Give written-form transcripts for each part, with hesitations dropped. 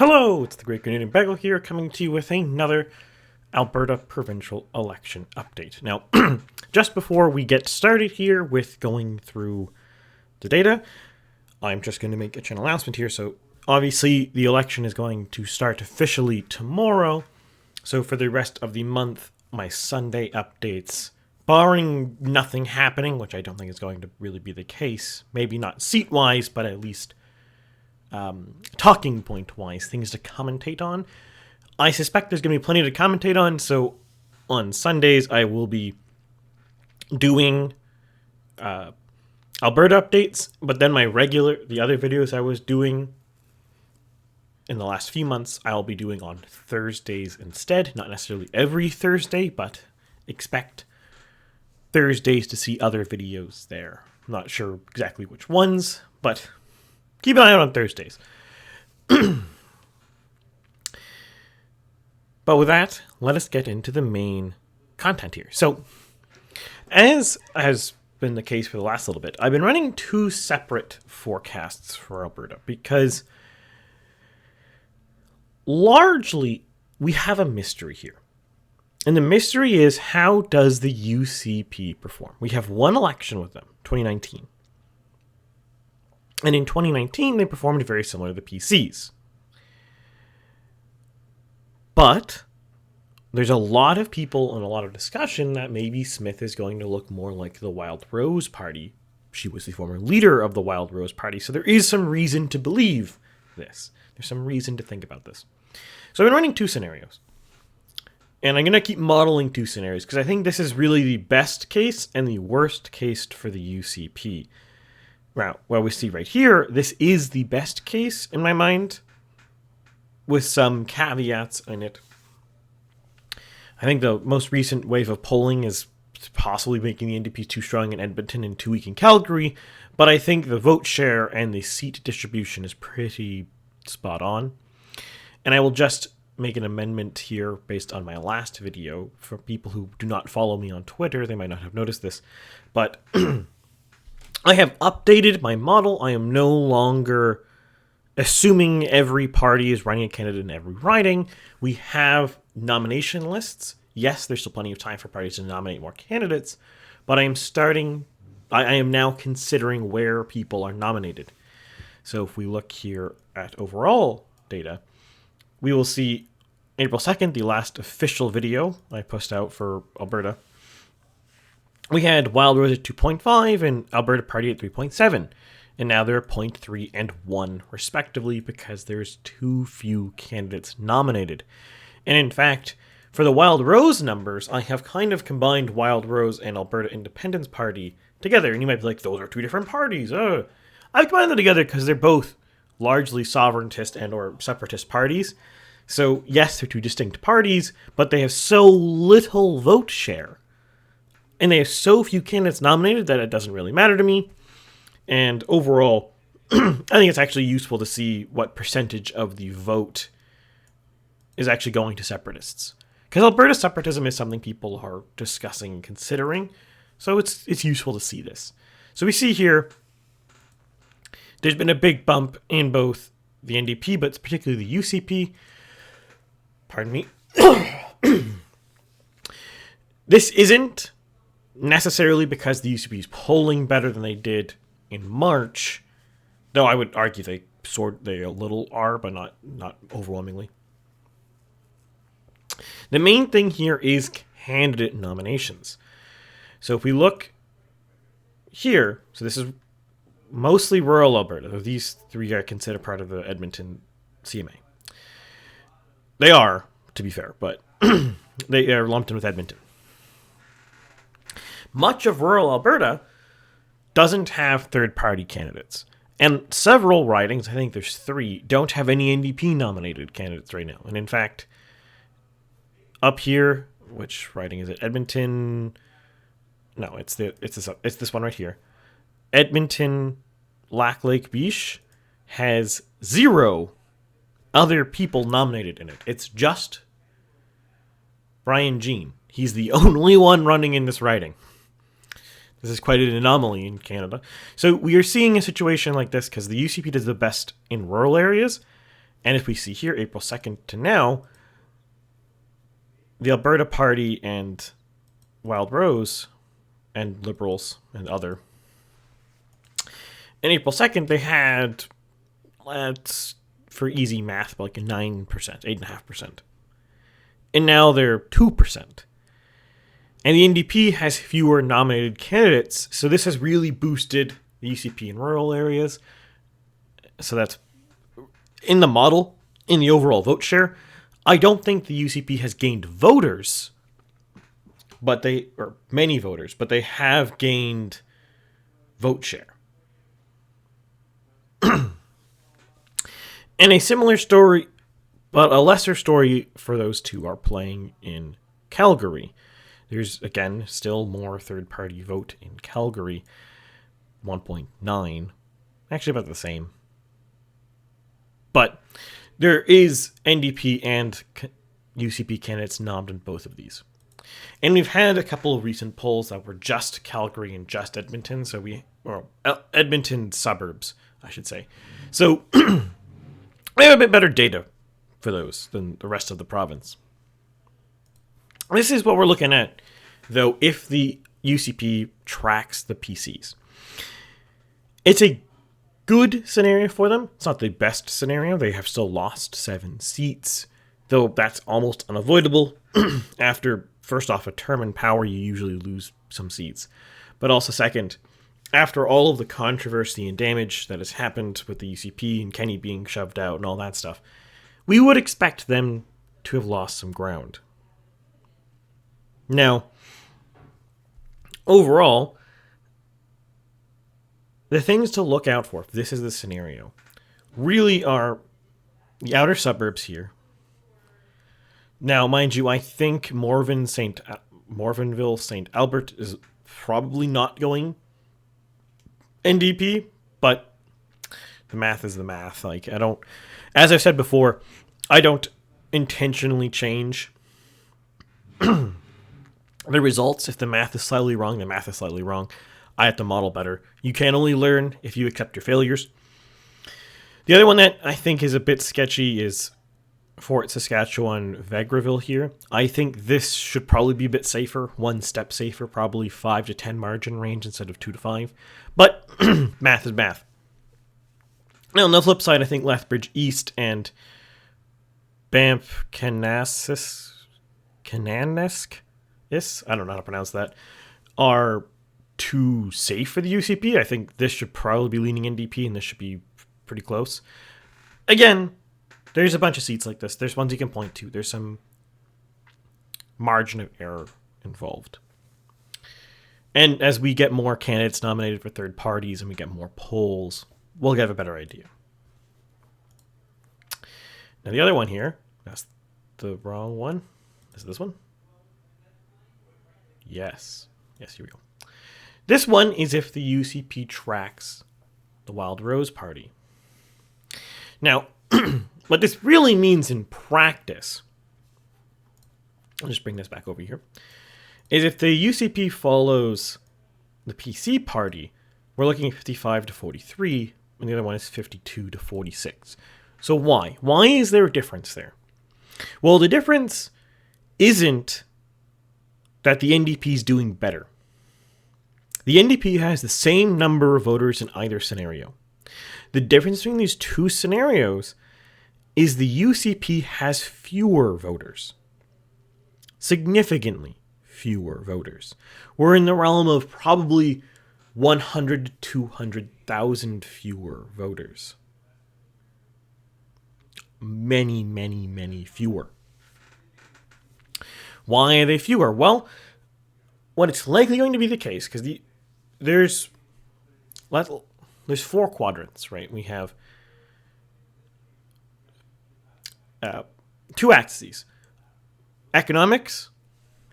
Hello, it's the Great Canadian Bagel here, coming to you with another Alberta Provincial Election update. Now, just before we get started here with going through the data, I'm just going to make an announcement here. So, obviously, the election is going to start officially tomorrow. So, for the rest of the month, my Sunday updates, barring nothing happening, which I don't think is going to really be the case, maybe not seat-wise, but at least talking point wise, things to commentate on. I suspect there's going to be plenty to commentate on, so on Sundays I will be doing Alberta updates, but then the other videos I was doing in the last few months, I'll be doing on Thursdays instead. Not necessarily every Thursday, but expect Thursdays to see other videos there. I'm not sure exactly which ones, but keep an eye out on Thursdays. But with that, let us get into the main content here. So, as has been the case for the last little bit, I've been running two separate forecasts for Alberta because largely we have a mystery here. And the mystery is, how does the UCP perform? We have one election with them, 2019. And in 2019, they performed very similar to the PCs. But there's a lot of people and a lot of discussion that maybe Smith is going to look more like the Wild Rose Party. She was the former leader of the Wild Rose Party, so there is some reason to believe this. There's some reason to think about this. So I've been running two scenarios. And I'm going to keep modeling two scenarios because I think this is really the best case and the worst case for the UCP. Now, what we see right here, this is the best case in my mind, with some caveats in it. I think the most recent wave of polling is possibly making the NDP too strong in Edmonton and too weak in Calgary, but I think the vote share and the seat distribution is pretty spot on. And I will just make an amendment here based on my last video. For people who do not follow me on Twitter, they might not have noticed this, but I have updated my model. I am no longer assuming every party is running a candidate in every riding. We have nomination lists. Yes, there's still plenty of time for parties to nominate more candidates, but I am now considering where people are nominated. So if we look here at overall data, we will see April 2nd, the last official video I posted out for Alberta. We had Wild Rose at 2.5 and Alberta Party at 3.7. And now they're 0.3 and 1 respectively because there's too few candidates nominated. And in fact, for the Wild Rose numbers, I have kind of combined Wild Rose and Alberta Independence Party together. And you might be like, those are two different parties. I've combined them together because they're both largely sovereigntist and or separatist parties. So yes, they're two distinct parties, but they have so little vote share. And they have so few candidates nominated that it doesn't really matter to me. And overall, I think it's actually useful to see what percentage of the vote is actually going to separatists. Because Alberta separatism is something people are discussing and considering. So it's useful to see this. So we see here, there's been a big bump in both the NDP, but particularly the UCP. Pardon me. This isn't necessarily because the UCP is polling better than they did in March, though I would argue they a little are, but not overwhelmingly. The main thing here is candidate nominations. So if we look here, so this is mostly rural Alberta. These three are considered part of the Edmonton CMA. They are, to be fair, but they are lumped in with Edmonton. Much of rural Alberta doesn't have third-party candidates. And several ridings, I think there's 3, don't have any NDP-nominated candidates right now. And in fact, up here, which riding is it? Edmonton? No, it's this one right here. Edmonton, Lac Lake Beach has 0 other people nominated in it. It's just Brian Jean. He's the only one running in this riding. This is quite an anomaly in Canada. So we are seeing a situation like this because the UCP does the best in rural areas, And as we see here, April 2nd to now, the Alberta Party and Wild Rose and Liberals and other, in April 2nd, they had, let's, for easy math, like a 9%, 8.5%. And now they're 2%. And the NDP has fewer nominated candidates, so this has really boosted the UCP in rural areas. So that's in the model, in the overall vote share. I don't think the UCP has gained voters, or many voters, but they have gained vote share. And a similar story, but a lesser story for those two, are playing in Calgary. There's, again, still more third-party vote in Calgary, 1.9. Actually about the same. But there is NDP and UCP candidates nommed in both of these. And we've had a couple of recent polls that were just Calgary and just Edmonton, or Edmonton suburbs, I should say. So we have a bit better data for those than the rest of the province. This is what we're looking at, though, if the UCP tracks the PCs. It's a good scenario for them. It's not the best scenario. They have still lost 7 seats, though that's almost unavoidable. After, first off, a term in power, you usually lose some seats. But also, second, after all of the controversy and damage that has happened with the UCP and Kenny being shoved out and all that stuff, we would expect them to have lost some ground. Now, overall, the things to look out for, if this is the scenario, really are the outer suburbs here. Now, mind you, I think Morvenville, St. Albert is probably not going NDP, but the math is the math. As I've said before, I don't intentionally change the results. If the math is slightly wrong, the math is slightly wrong. I have to model better. You can only learn if you accept your failures. The other one that I think is a bit sketchy is Fort Saskatchewan, Vegreville here. I think this should probably be a bit safer, one step safer, probably 5 to 10 margin range instead of 2 to 5. But math is math. Now, on the flip side, I think Lethbridge East and Banff Kananaskis, I don't know how to pronounce that, are too safe for the UCP. I think this should probably be leaning NDP, and this should be pretty close. Again, there's a bunch of seats like this. There's ones you can point to. There's some margin of error involved. And as we get more candidates nominated for third parties and we get more polls, we'll get a better idea. Now, the other one here, that's the wrong one. Is it this one? Yes, here we go. This one is if the UCP tracks the Wild Rose Party. Now, what this really means in practice, I'll just bring this back over here, is if the UCP follows the PC party, we're looking at 55 to 43, and the other one is 52 to 46. So why? Why is there a difference there? Well, the difference isn't that the NDP is doing better. The NDP has the same number of voters in either scenario. The difference between these two scenarios is the UCP has fewer voters. Significantly fewer voters. We're in the realm of probably 100 to 200,000 fewer voters. Many, many, many fewer. Why are they fewer? Well, what it's likely going to be the case, because there's 4 quadrants, right? We have 2 axes: economics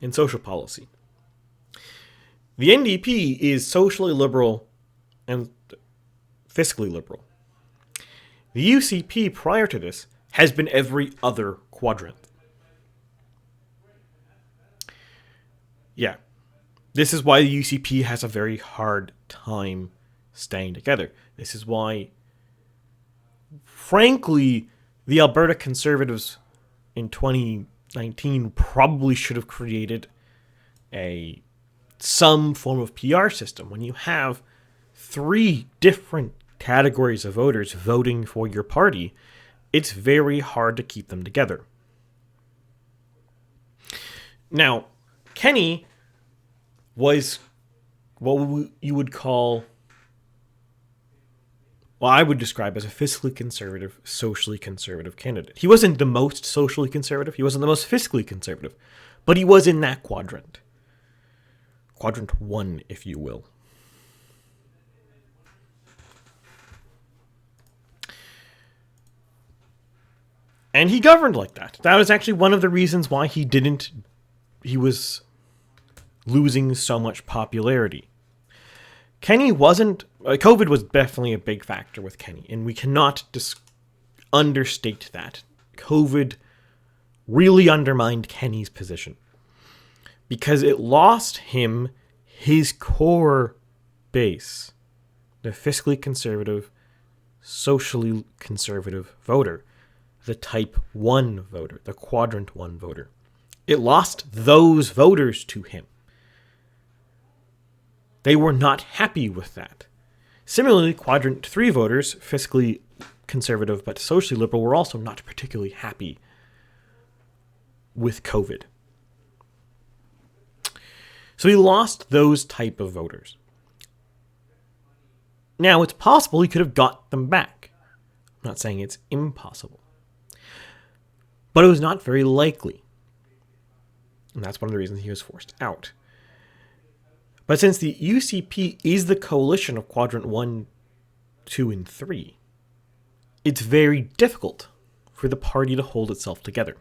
and social policy. The NDP is socially liberal and fiscally liberal. The UCP prior to this has been every other quadrant. Yeah. This is why the UCP has a very hard time staying together. This is why, frankly, The Alberta Conservatives in 2019 probably should have created some form of PR system. When you have 3 different categories of voters voting for your party, it's very hard to keep them together. Now, Kenney was what you would call, well, I would describe as a fiscally conservative, socially conservative candidate. He wasn't the most socially conservative. He wasn't the most fiscally conservative. But he was in that quadrant. Quadrant 1, if you will. And he governed like that. That was actually one of the reasons why he was losing so much popularity. Kenney wasn't... COVID was definitely a big factor with Kenney, and we cannot understate that. COVID really undermined Kenney's position because it lost him his core base, the fiscally conservative, socially conservative voter, the type 1 voter, the quadrant 1 voter. It lost those voters to him. They were not happy with that. Similarly, quadrant 3 voters, fiscally conservative but socially liberal, were also not particularly happy with COVID. So he lost those type of voters. Now, it's possible he could have got them back. I'm not saying it's impossible. But it was not very likely. And that's one of the reasons he was forced out. But since the UCP is the coalition of quadrant 1, 2, and 3, it's very difficult for the party to hold itself together.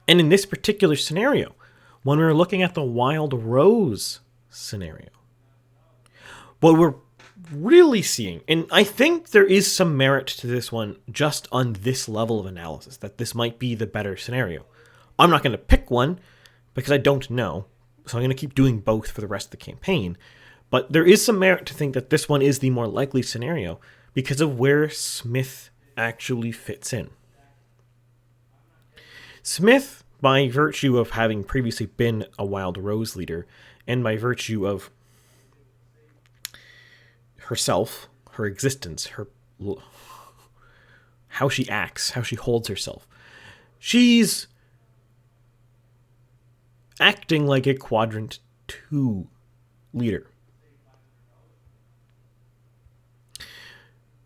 And in this particular scenario, when we're looking at the Wild Rose scenario, what we're really seeing, and I think there is some merit to this one just on this level of analysis, that this might be the better scenario. I'm not going to pick one because I don't know, so I'm going to keep doing both for the rest of the campaign. But there is some merit to think that this one is the more likely scenario because of where Smith actually fits in. Smith, by virtue of having previously been a Wild Rose leader, and by virtue of herself, her existence, how she acts, how she holds herself, she's acting like a quadrant 2 leader.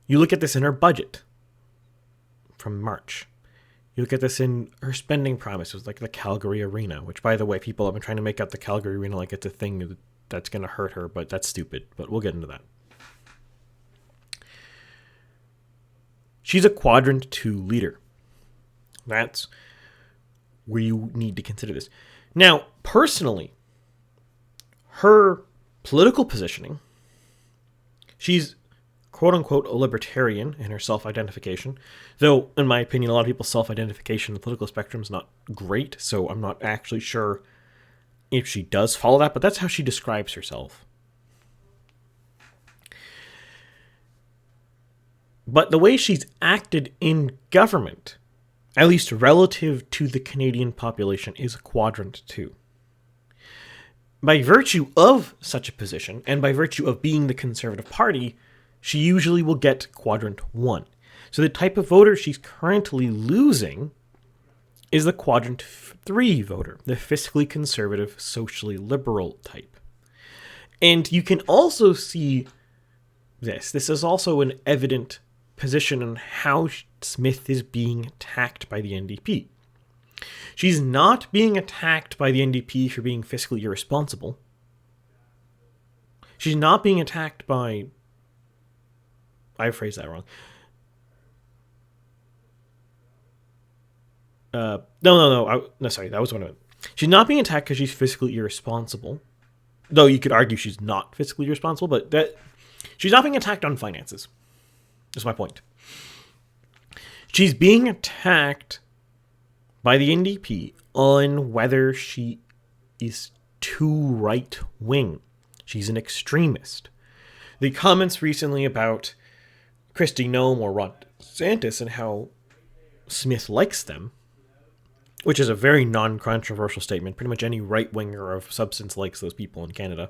You look at this in her budget from March. You look at this in her spending promises, like the Calgary Arena, which, by the way, people have been trying to make out the Calgary Arena like it's a thing that's going to hurt her, but that's stupid. But we'll get into that. She's a quadrant 2 leader. That's where you need to consider this. Now, personally, her political positioning, she's quote-unquote a libertarian in her self-identification, though, in my opinion, a lot of people's self-identification in the political spectrum is not great, so I'm not actually sure if she does follow that, but that's how she describes herself. But the way she's acted in government, at least relative to the Canadian population, is a quadrant 2. By virtue of such a position, and by virtue of being the Conservative Party, she usually will get quadrant 1. So the type of voter she's currently losing is the quadrant 3 voter, the fiscally conservative, socially liberal type. And you can also see this. This is also an evident position on how Smith is being attacked by the NDP. She's not being attacked by the NDP for being fiscally irresponsible. She's not being attacked by... I phrased that wrong. No, sorry, that was one of it. She's not being attacked because she's fiscally irresponsible. Though you could argue she's not fiscally irresponsible, but she's not being attacked on finances. That's my point. She's being attacked by the NDP on whether she is too right-wing. She's an extremist. The comments recently about Christie Nome or Ron DeSantis and how Smith likes them, which is a very non-controversial statement. Pretty much any right-winger of substance likes those people in Canada.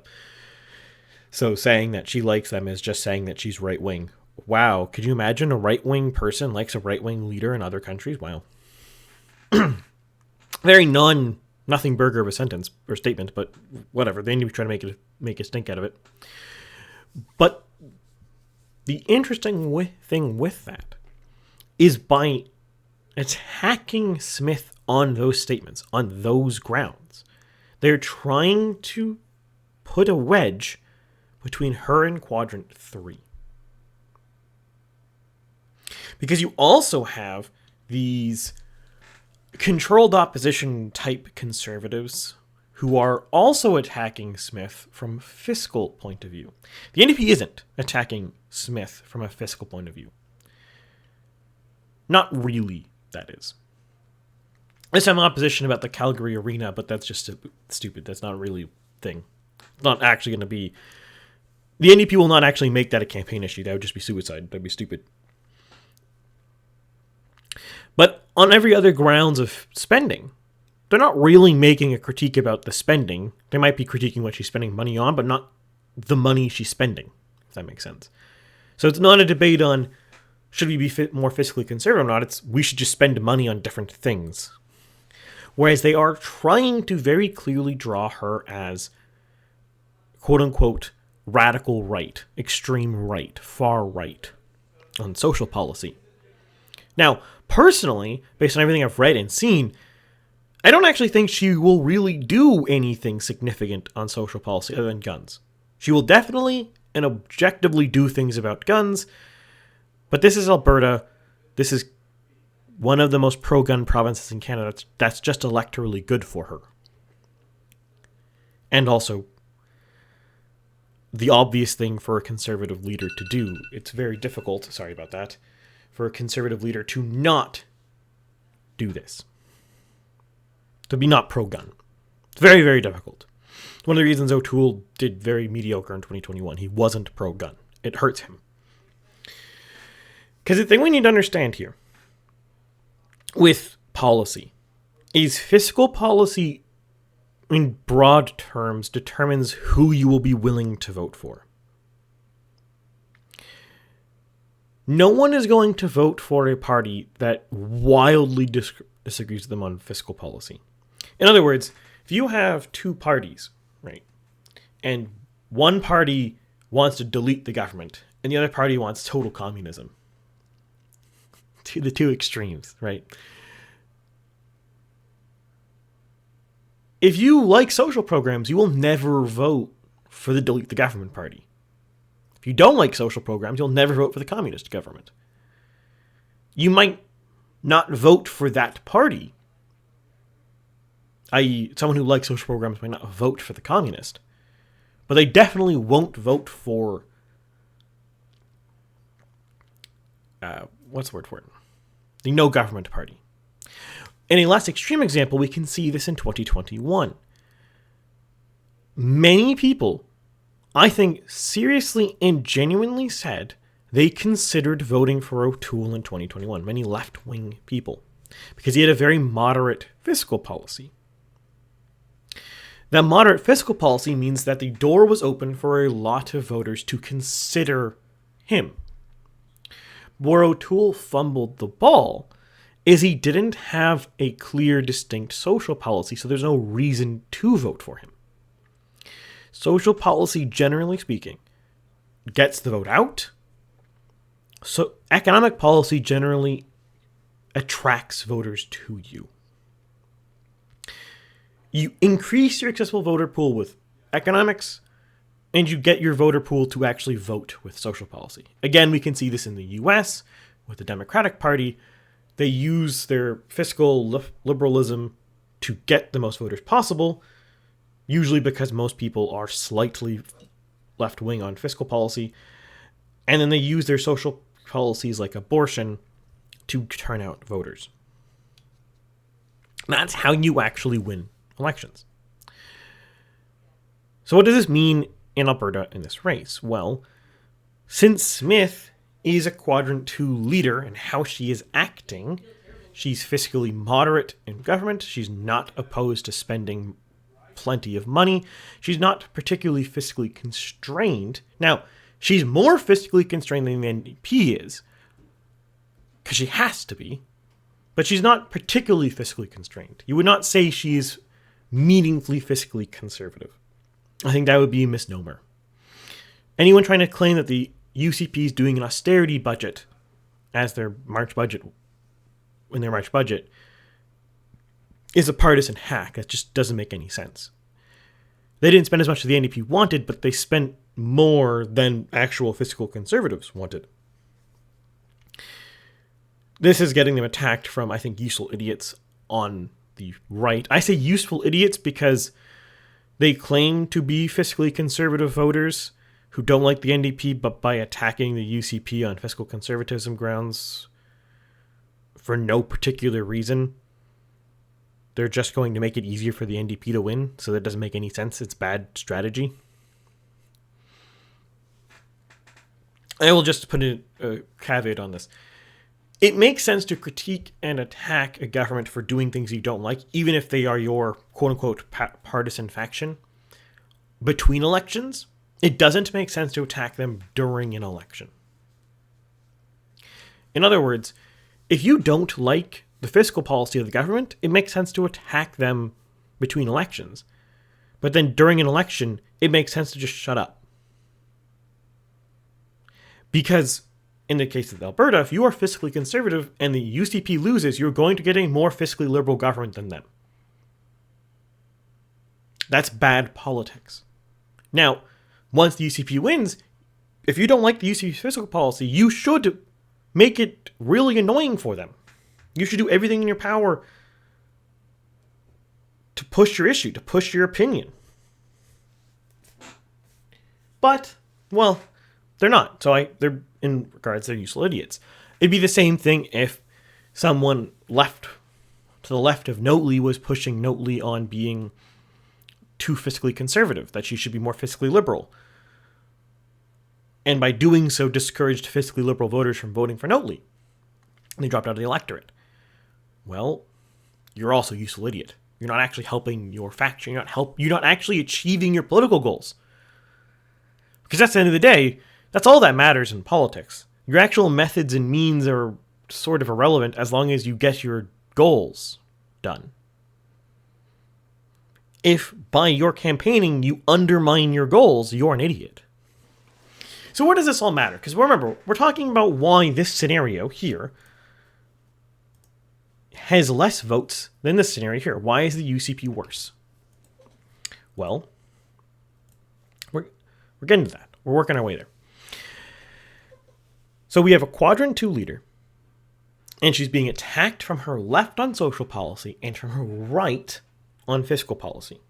So saying that she likes them is just saying that she's right-wing. Wow, could you imagine a right-wing person likes a right-wing leader in other countries? Wow. Very nothing burger of a sentence or statement, but whatever. They need to try to make a stink out of it. But the interesting thing with that is by attacking Smith on those statements, on those grounds, they're trying to put a wedge between her and Quadrant 3. Because you also have these controlled opposition type conservatives who are also attacking Smith from a fiscal point of view. The NDP isn't attacking Smith from a fiscal point of view. Not really, that is. There's some opposition about the Calgary Arena, but that's just stupid. That's not really a thing. It's not actually going to be... The NDP will not actually make that a campaign issue. That would just be suicide. That'd be stupid. But on every other grounds of spending, they're not really making a critique about the spending. They might be critiquing what she's spending money on, but not the money she's spending, if that makes sense. So it's not a debate on should we be more fiscally conservative or not. It's we should just spend money on different things. Whereas they are trying to very clearly draw her as quote-unquote radical right, extreme right, far right on social policy. Now, personally, based on everything I've read and seen, I don't actually think she will really do anything significant on social policy other than guns. She will definitely and objectively do things about guns, but this is Alberta. This is one of the most pro-gun provinces in Canada. That's just electorally good for her. And also, the obvious thing for a conservative leader to do. It's very difficult, sorry about that, for a conservative leader to not do this. To be not pro-gun. It's very, very difficult. One of the reasons O'Toole did very mediocre in 2021. He wasn't pro-gun. It hurts him. Because the thing we need to understand here with policy is fiscal policy in broad terms determines who you will be willing to vote for. No one is going to vote for a party that wildly disagrees with them on fiscal policy. In other words, if you have two parties, right, and one party wants to delete the government and the other party wants total communism, the two extremes, right? If you like social programs, you will never vote for the delete the government party. If you don't like social programs, you'll never vote for the communist government. You might not vote for that party, i.e., someone who likes social programs might not vote for the communist, but they definitely won't vote for, what's the word for it? The no government party. In a less extreme example, we can see this in 2021. Many people, I think, seriously and genuinely said they considered voting for O'Toole in 2021. Many left-wing people. Because he had a very moderate fiscal policy. That moderate fiscal policy means that the door was open for a lot of voters to consider him. Where O'Toole fumbled the ball is he didn't have a clear, distinct social policy, so there's no reason to vote for him. Social policy, generally speaking, gets the vote out. So economic policy generally attracts voters to you. You increase your accessible voter pool with economics, and you get your voter pool to actually vote with social policy. Again, we can see this in the US with the Democratic Party. They use their fiscal liberalism to get the most voters possible, usually because most people are slightly left-wing on fiscal policy, and then they use their social policies like abortion to turn out voters. That's how you actually win elections. So what does this mean in Alberta in this race? Well, since Smith is a quadrant 2 leader and how she is acting. She's fiscally moderate in government. She's not opposed to spending plenty of money. She's not particularly fiscally constrained. Now, she's more fiscally constrained than the NDP is, because she has to be, but she's not particularly fiscally constrained. You would not say she's meaningfully fiscally conservative. I think that would be a misnomer. Anyone trying to claim that the UCP is doing an austerity budget as their March budget, in their March budget, is a partisan hack. That just doesn't make any sense. They didn't spend as much as the NDP wanted, but they spent more than actual fiscal conservatives wanted. This is getting them attacked from, I think, useful idiots on the right. I say useful idiots because they claim to be fiscally conservative voters who don't like the NDP, but by attacking the UCP on fiscal conservatism grounds for no particular reason, they're just going to make it easier for the NDP to win, so that doesn't make any sense. It's bad strategy. I will just put a caveat on this. It makes sense to critique and attack a government for doing things you don't like, even if they are your quote-unquote partisan faction, between elections. It doesn't make sense to attack them during an election. In other words, if you don't like the fiscal policy of the government, it makes sense to attack them between elections. But then during an election, it makes sense to just shut up. Because in the case of Alberta, if you are fiscally conservative and the UCP loses, you're going to get a more fiscally liberal government than them. That's bad politics. Now, once the UCP wins, if you don't like the UCP's fiscal policy, you should make it really annoying for them. You should do everything in your power to push your issue, to push your opinion. But, well, they're not. So they're, in regards, they're useful idiots. It'd be the same thing if someone to the left of Notley was pushing Notley on being too fiscally conservative, that she should be more fiscally liberal. And by doing so, discouraged fiscally liberal voters from voting for Notley. And they dropped out of the electorate. Well, you're also a useful idiot. You're not actually helping your faction. You're not actually achieving your political goals. Because at the end of the day, that's all that matters in politics. Your actual methods and means are sort of irrelevant as long as you get your goals done. If by your campaigning you undermine your goals, you're an idiot. So where does this all matter? Because remember, we're talking about why this scenario here has less votes than this scenario here. Why is the UCP worse? Well, we're getting to that. We're working our way there. So we have a quadrant 2 leader, and she's being attacked from her left on social policy and from her right on fiscal policy.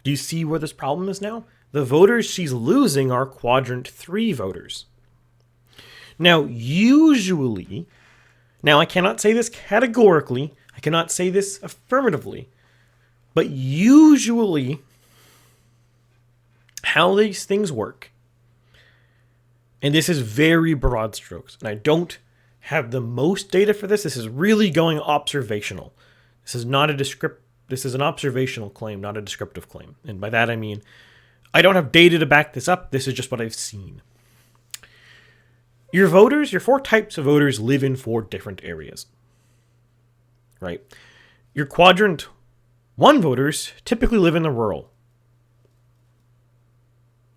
Do you see where this problem is now? The voters she's losing are quadrant 3 voters. Now, usually, I cannot say this categorically, I cannot say this affirmatively, but usually how these things work, and this is very broad strokes, and I don't have the most data for this. This is really going observational. This is not a This is an observational claim, not a descriptive claim. And by that I mean, I don't have data to back this up. This is just what I've seen. Your voters, your 4 types of voters live in 4 different areas. Right? Your quadrant 1 voters typically live in the rural.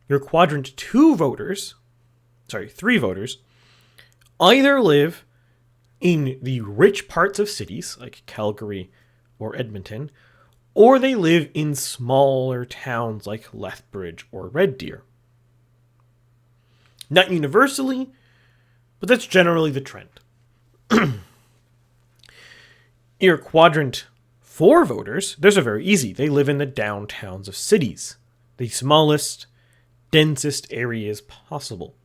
Your quadrant 3 voters, either live in the rich parts of cities, like Calgary or Edmonton, or they live in smaller towns like Lethbridge or Red Deer. Not universally, but that's generally the trend. Your quadrant 4 voters, those are very easy. They live in the downtowns of cities, the smallest, densest areas possible.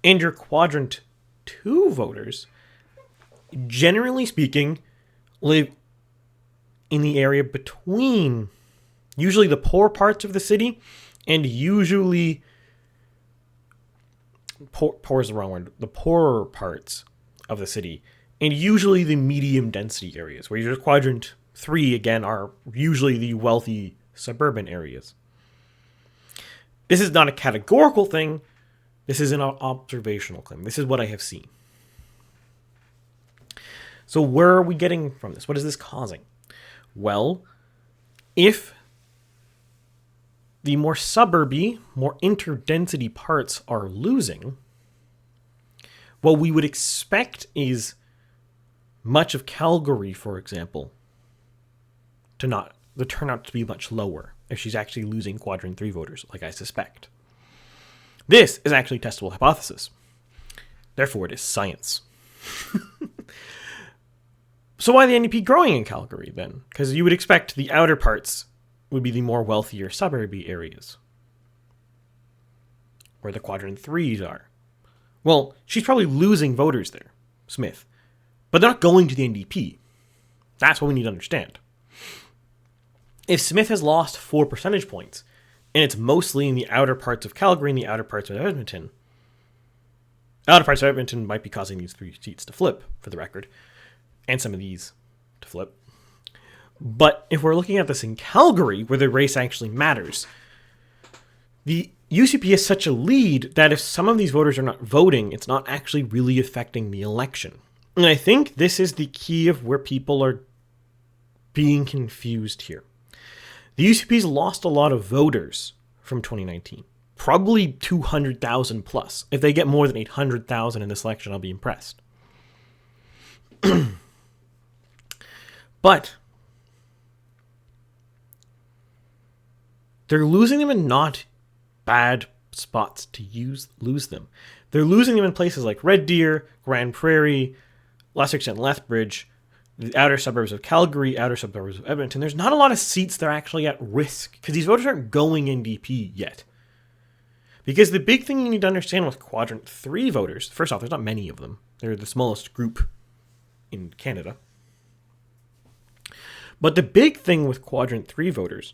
And your quadrant 2 voters, generally speaking, live in the area between usually the poor parts of the city and usually poor is the wrong word, the poorer parts of the city, and usually the medium density areas, where your quadrant 3, again, are usually the wealthy suburban areas. This is not a categorical thing. This is an observational claim. This is what I have seen. So where are we getting from this? What is this causing? Well, if the more suburby, more interdensity parts are losing, what we would expect is much of Calgary, for example, the turnout to be much lower if she's actually losing quadrant 3 voters, like I suspect. This is actually a testable hypothesis. Therefore, it is science. So why the NDP growing in Calgary, then? Because you would expect the outer parts would be the more wealthier suburby areas, where the quadrant 3s are. Well, she's probably losing voters there, Smith. But they're not going to the NDP. That's what we need to understand. If Smith has lost 4 percentage points, and it's mostly in the outer parts of Calgary and the outer parts of Edmonton, outer parts of Edmonton might be causing these 3 seats to flip, for the record, and some of these to flip. But if we're looking at this in Calgary, where the race actually matters, the UCP has such a lead that if some of these voters are not voting, it's not actually really affecting the election. And I think this is the key of where people are being confused here. The UCP's lost a lot of voters from 2019. Probably 200,000 plus. If they get more than 800,000 in this election, I'll be impressed. But they're losing them in not bad spots to lose them. They're losing them in places like Red Deer, Grand Prairie, lesser extent Lethbridge, the outer suburbs of Calgary, outer suburbs of Edmonton. There's not a lot of seats that are actually at risk because these voters aren't going NDP yet. Because the big thing you need to understand with quadrant 3 voters, first off, there's not many of them. They're the smallest group in Canada. But the big thing with quadrant 3 voters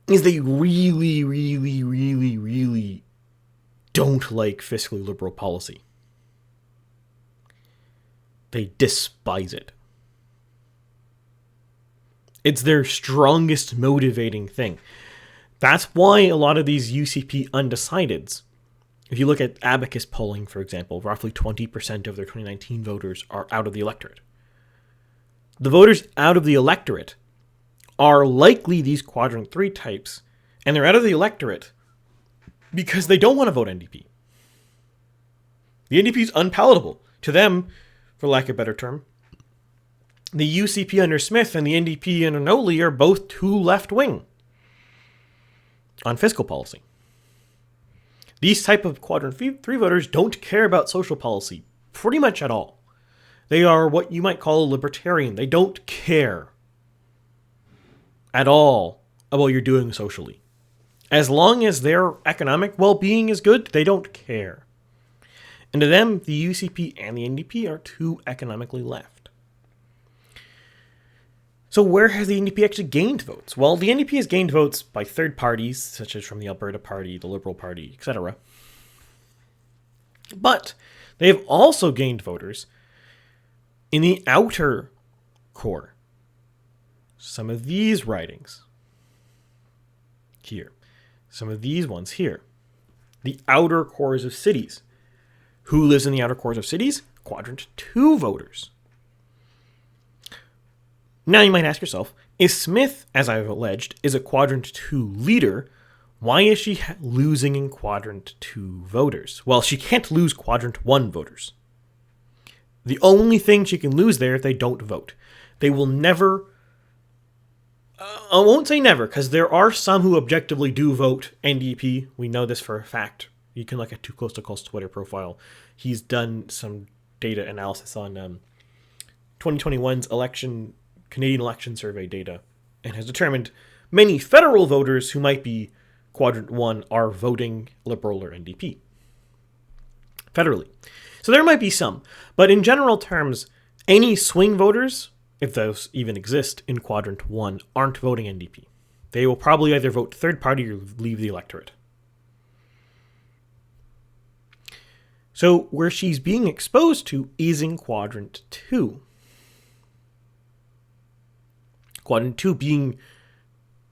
is they really, really, really, really don't like fiscally liberal policy. They despise it. It's their strongest motivating thing. That's why a lot of these UCP undecideds, if you look at Abacus polling, for example, roughly 20% of their 2019 voters are out of the electorate. The voters out of the electorate are likely these quadrant 3 types, and they're out of the electorate because they don't want to vote NDP. The NDP is unpalatable to them, for lack of a better term. The UCP under Smith and the NDP under Notley are both too left-wing on fiscal policy. These type of quadrant 3 voters don't care about social policy pretty much at all. They are what you might call a libertarian. They don't care at all about what you're doing socially. As long as their economic well-being is good, they don't care. And to them, the UCP and the NDP are too economically left. So where has the NDP actually gained votes? Well, the NDP has gained votes by third parties, such as from the Alberta Party, the Liberal Party, etc. But they have also gained voters in the outer core. Some of these ridings here. Some of these ones here. The outer cores of cities. Who lives in the outer cores of cities? Quadrant 2 voters. Now you might ask yourself, if Smith, as I've alleged, is a quadrant 2 leader, why is she losing in quadrant 2 voters? Well, she can't lose quadrant 1 voters. The only thing she can lose there if they don't vote. They will never, I won't say never, because there are some who objectively do vote NDP. We know this for a fact. You can look at Too Close to Call's Twitter profile. He's done some data analysis on 2021's Canadian election survey data and has determined many federal voters who might be quadrant 1 are voting Liberal or NDP federally. So there might be some, but in general terms, any swing voters, if those even exist in quadrant 1, aren't voting NDP. They will probably either vote third party or leave the electorate. So where she's being exposed to is in quadrant 2. Quadrant 2 being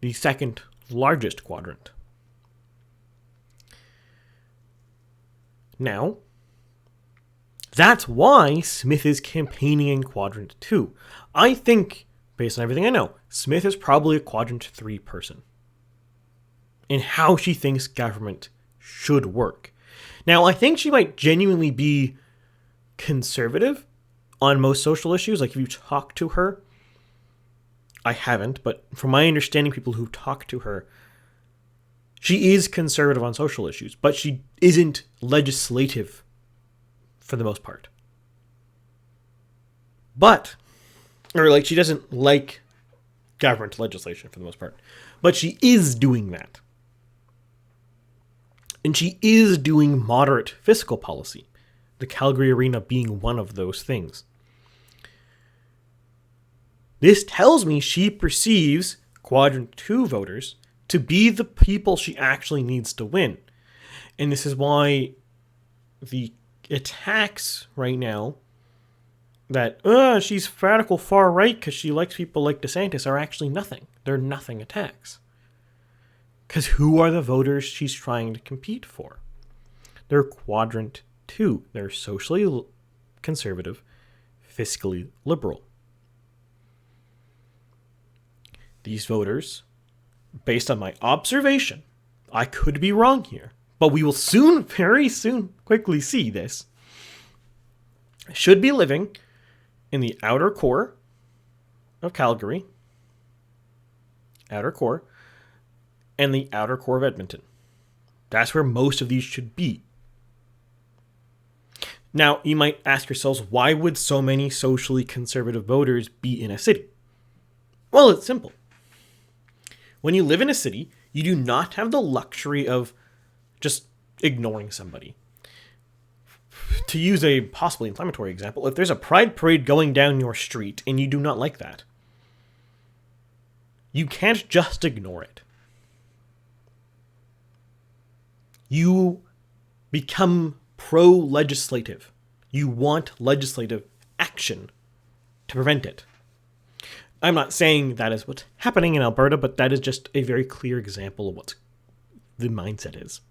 the second largest quadrant. Now, that's why Smith is campaigning in quadrant 2. I think, based on everything I know, Smith is probably a quadrant 3 person in how she thinks government should work. Now, I think she might genuinely be conservative on most social issues. Like if you talk to her, I haven't, but from my understanding, people who talk to her, she is conservative on social issues, but she isn't legislative for the most part. She doesn't like government legislation for the most part. But she is doing that. And she is doing moderate fiscal policy, the Calgary Arena being one of those things. This tells me she perceives quadrant 2 voters to be the people she actually needs to win. And this is why the attacks right now that she's radical far right because she likes people like DeSantis are actually nothing. They're nothing attacks. Because who are the voters she's trying to compete for? They're quadrant 2. They're socially conservative, fiscally liberal. These voters, based on my observation, I could be wrong here, but we will soon, very soon, quickly see this, should be living in the outer core of Calgary, outer core, and the outer core of Edmonton. That's where most of these should be. Now, you might ask yourselves, why would so many socially conservative voters be in a city? Well, it's simple. When you live in a city, you do not have the luxury of just ignoring somebody. To use a possibly inflammatory example, if there's a pride parade going down your street and you do not like that, you can't just ignore it. You become pro-legislative. You want legislative action to prevent it. I'm not saying that is what's happening in Alberta, but that is just a very clear example of what the mindset is.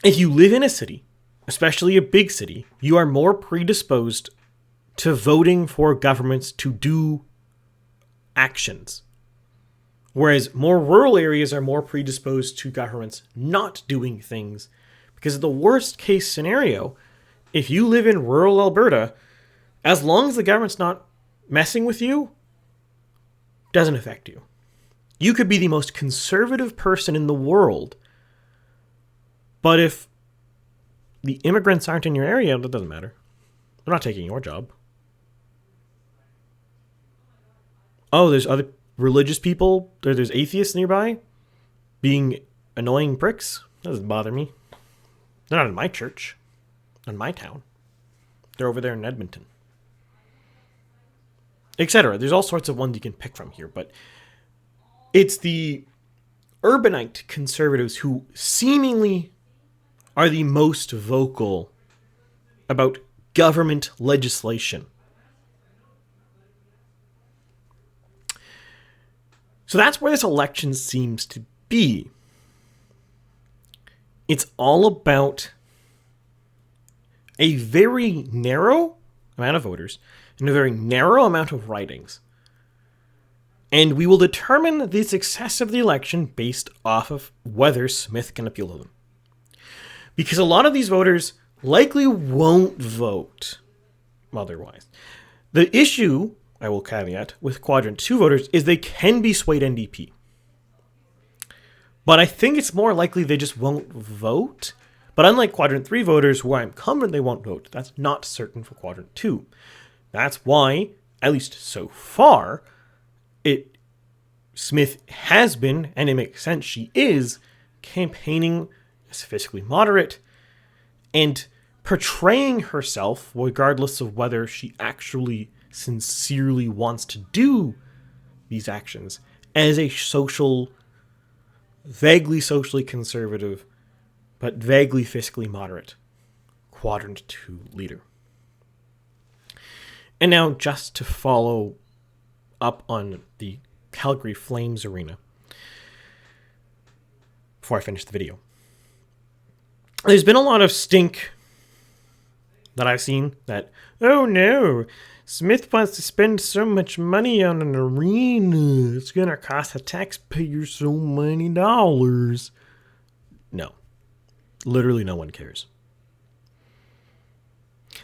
If you live in a city, especially a big city, you are more predisposed to voting for governments to do actions. Whereas more rural areas are more predisposed to governments not doing things. Because the worst case scenario, if you live in rural Alberta, as long as the government's not messing with you, doesn't affect you. You could be the most conservative person in the world, but if the immigrants aren't in your area, that doesn't matter. They're not taking your job. Oh, there's other religious people, there's atheists nearby being annoying pricks. That doesn't bother me. They're not in my church, in my town. They're over there in Edmonton, etc. There's all sorts of ones you can pick from here, but it's the urbanite conservatives who seemingly are the most vocal about government legislation. So that's where this election seems to be. It's all about a very narrow amount of voters and a very narrow amount of ridings. And we will determine the success of the election based off of whether Smith can appeal to them. Because a lot of these voters likely won't vote otherwise. The issue, I will caveat, with quadrant 2 voters is they can be swayed NDP. But I think it's more likely they just won't vote. But unlike quadrant 3 voters, where I'm confident they won't vote, that's not certain for quadrant 2. That's why, at least so far, Smith has been, and it makes sense she is, campaigning as fiscally moderate and portraying herself, regardless of whether she actually sincerely wants to do these actions, as a vaguely socially conservative but vaguely fiscally moderate quadrant 2 leader. And now, just to follow up on the Calgary Flames arena, before I finish the video, there's been a lot of stink that I've seen that, oh no, Smith wants to spend so much money on an arena. It's going to cost the taxpayer so many dollars. No. Literally no one cares.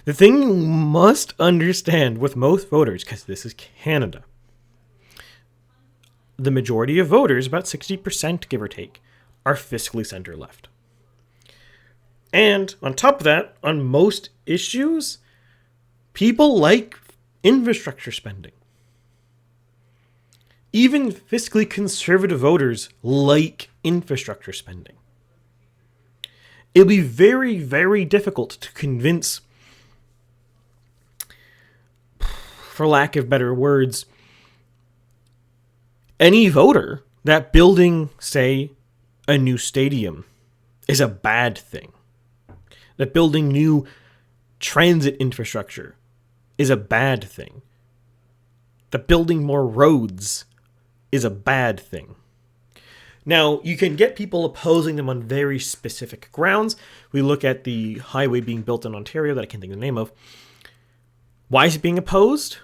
The thing you must understand with most voters, because this is Canada, the majority of voters, about 60%, give or take, are fiscally center-left. And on top of that, on most issues, people like infrastructure spending. Even fiscally conservative voters like infrastructure spending. It'll be very, very difficult to convince, for lack of better words, any voter that building, say, a new stadium is a bad thing. That building new transit infrastructure is a bad thing. That building more roads is a bad thing. Now, you can get people opposing them on very specific grounds. We look at the highway being built in Ontario that I can't think of the name of. Why is it being opposed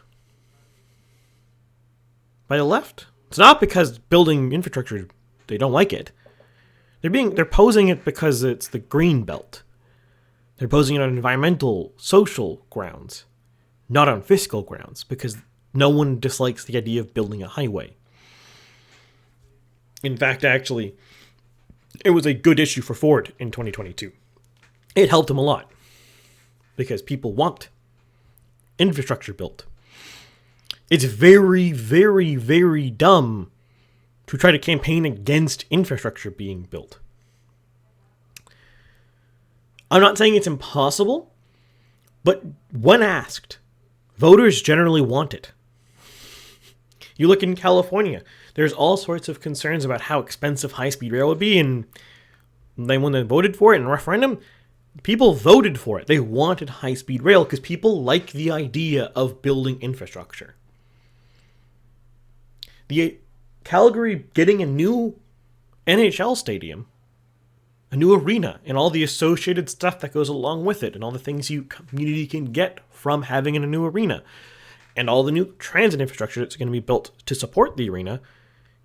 by the left? It's not because building infrastructure, they don't like it. They're opposing it because it's the green belt. They're opposing it on environmental, social grounds, not on fiscal grounds, because no one dislikes the idea of building a highway. In fact, actually, it was a good issue for Ford in 2022. It helped him a lot because people want infrastructure built. It's very, very, very dumb to try to campaign against infrastructure being built. I'm not saying it's impossible, but when asked, voters generally want it. You look in California, there's all sorts of concerns about how expensive high-speed rail would be, and then when they voted for it in a referendum, people voted for it. They wanted high-speed rail because people like the idea of building infrastructure. The Calgary getting a new NHL stadium, a new arena, and all the associated stuff that goes along with it, and all the things you community can get from having a new arena, and all the new transit infrastructure that's going to be built to support the arena,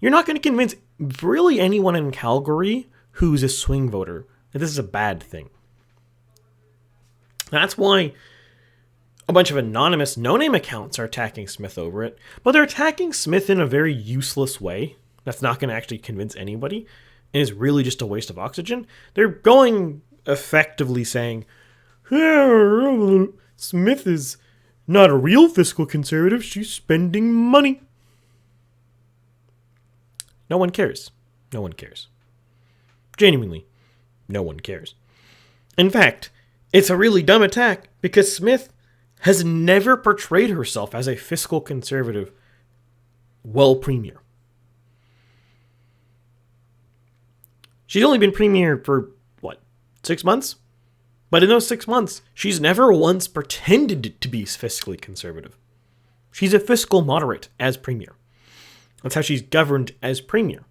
you're not going to convince really anyone in Calgary who's a swing voter that this is a bad thing. That's why a bunch of anonymous no-name accounts are attacking Smith over it, but they're attacking Smith in a very useless way that's not going to actually convince anybody and is really just a waste of oxygen. They're going effectively saying, Smith is not a real fiscal conservative, she's spending money. No one cares. No one cares. Genuinely, no one cares. In fact, it's a really dumb attack because Smith has never portrayed herself as a fiscal conservative premier. She's only been premier for, 6 months? But in those 6 months, she's never once pretended to be fiscally conservative. She's a fiscal moderate as premier. That's how she's governed as premier.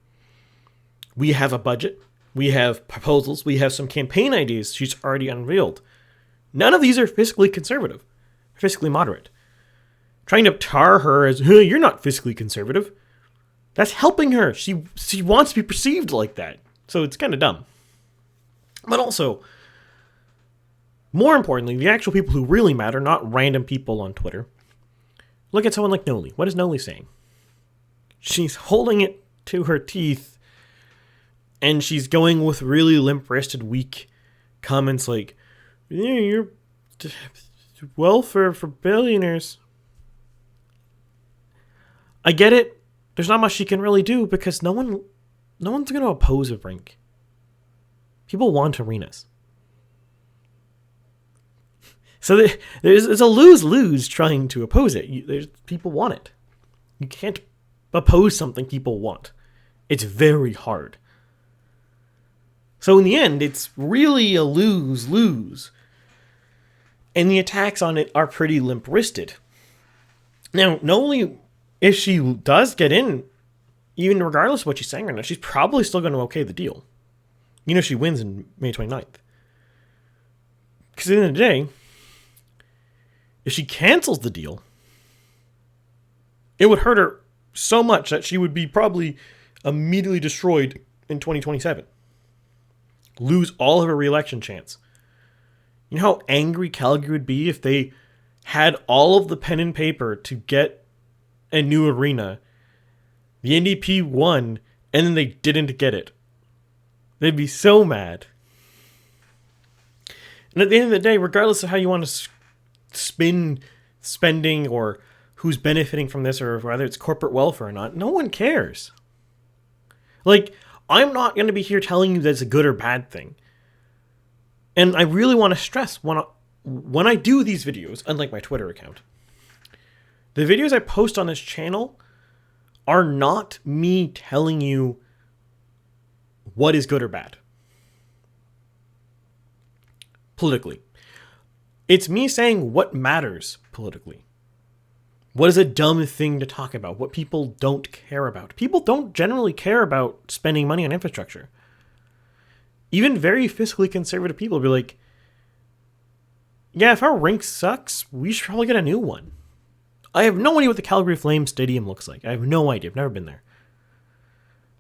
We have a budget. We have proposals. We have some campaign ideas she's already unveiled. None of these are fiscally conservative. Fiscally moderate. Trying to tar her as, you're not fiscally conservative. That's helping her. She wants to be perceived like that. So it's kind of dumb. But also, more importantly, the actual people who really matter, not random people on Twitter. Look at someone like Noli. What is Noli saying? She's holding it to her teeth, and she's going with really limp-wristed, weak comments like, you're welfare for billionaires. I get it. There's not much she can really do because no one's going to oppose a rink. People want arenas. So there's a lose-lose trying to oppose it. People want it. You can't oppose something people want. It's very hard. So in the end, it's really a lose-lose. And the attacks on it are pretty limp-wristed. Now, not only if she does get in, even regardless of what she's saying right now, she's probably still going to okay the deal. She wins in May 29th. Because at the end of the day, if she cancels the deal, it would hurt her so much that she would be probably immediately destroyed in 2027. Lose all of her re-election chance. You know how angry Calgary would be if they had all of the pen and paper to get a new arena. The NDP won, and then they didn't get it. They'd be so mad. And at the end of the day, regardless of how you want to spin spending or who's benefiting from this or whether it's corporate welfare or not, no one cares. Like, I'm not going to be here telling you that it's a good or bad thing. And I really want to stress when I do these videos, unlike my Twitter account, the videos I post on this channel are not me telling you what is good or bad politically. It's me saying what matters politically. What is a dumb thing to talk about? What people don't care about. People don't generally care about spending money on infrastructure. Even very fiscally conservative people will be like, yeah, if our rink sucks, we should probably get a new one. I have no idea what the Calgary Flames Stadium looks like. I have no idea. I've never been there.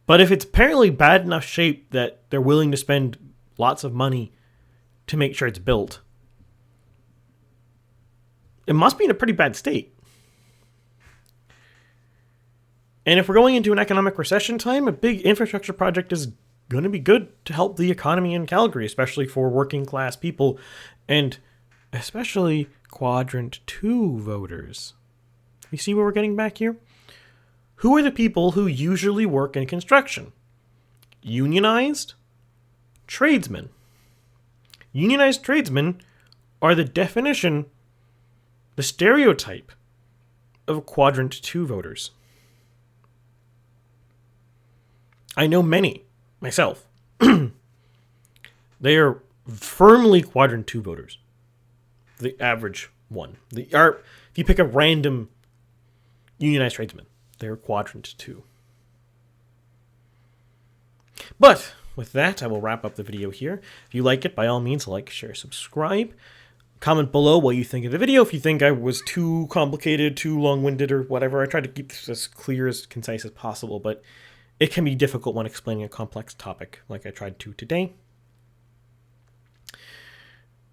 But if it's apparently bad enough shape that they're willing to spend lots of money to make sure it's built, it must be in a pretty bad state. And if we're going into an economic recession time, a big infrastructure project is going to be good to help the economy in Calgary, especially for working class people and especially quadrant 2 voters. You see where we're getting back here? Who are the people who usually work in construction? Unionized tradesmen. Unionized tradesmen are the definition, the stereotype of quadrant 2 voters. I know many myself. They are firmly quadrant 2 voters. The average one. If you pick a random unionized tradesman, they're quadrant 2. But with that, I will wrap up the video here. If you like it, by all means, like, share, subscribe. Comment below what you think of the video. If you think I was too complicated, too long-winded, or whatever, I tried to keep this as clear, as concise as possible, but it can be difficult when explaining a complex topic like I tried to today.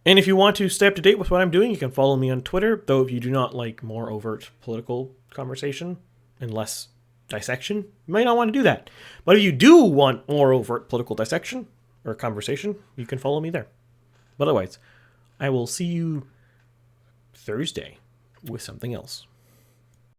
And if you want to stay up to date with what I'm doing, you can follow me on Twitter, though if you do not like more overt political conversation and less dissection, you might not want to do that. But if you do want more overt political dissection or conversation, you can follow me there. But otherwise, I will see you Thursday with something else.